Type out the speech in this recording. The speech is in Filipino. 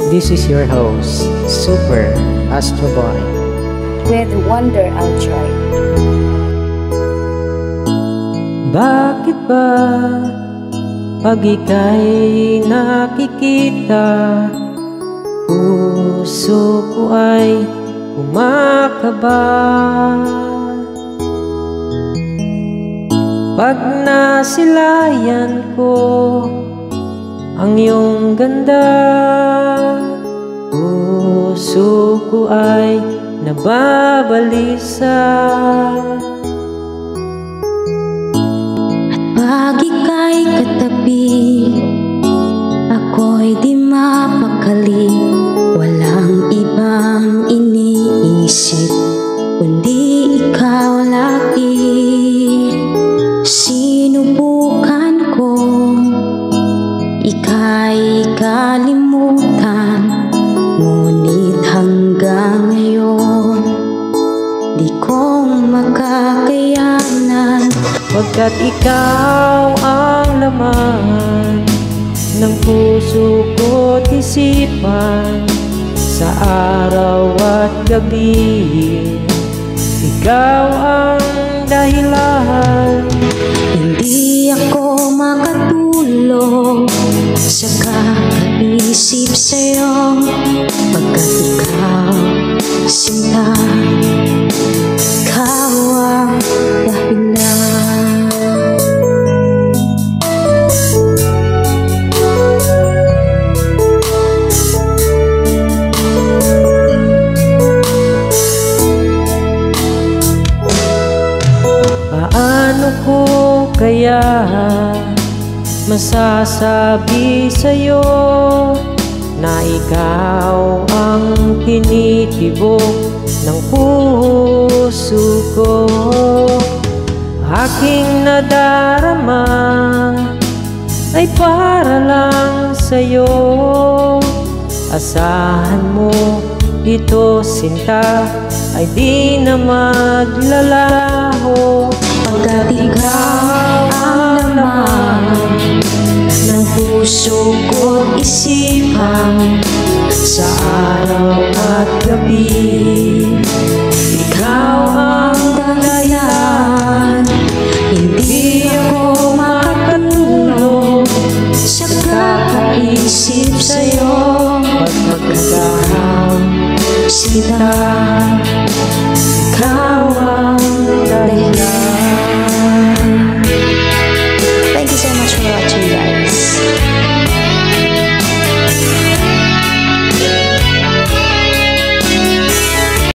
This is your host, Super Astro Boy. With Wonder Outright. Bakit ba pag ika'y nakikita, puso ko ay kumakaba? Pag nasilayan ko ang iyong ganda, puso ko ay nababalisa. At pag ika'y katabi, ako'y di mapakali. Walang ibang iniisip kundi ikaw lagi. Sinubukan ko ika'y kalimutan, ngunit hanggang ngayon di ko makakayanan. Pagkat ikaw ang laman ng puso ko't isipan, sa araw at gabi ikaw ang dahilan. Hindi ako makatulog sa kakaisip sa'yo, pagkat ikaw, sinta, ikaw ang dahilan. Paano ko kaya masasabi sa'yo na ikaw ang tinitibok ng puso ko? Aking nadarama ay para lang sa'yo. Asahan mo ito, sinta, ay di na maglalaho. Pagkat ikaw ang laman ng puso ko't isipan, Sa araw at gabi ikaw ang dahilan. hindi ako makatulog sa kakaisip sa'yo, Pag magkasama sinta,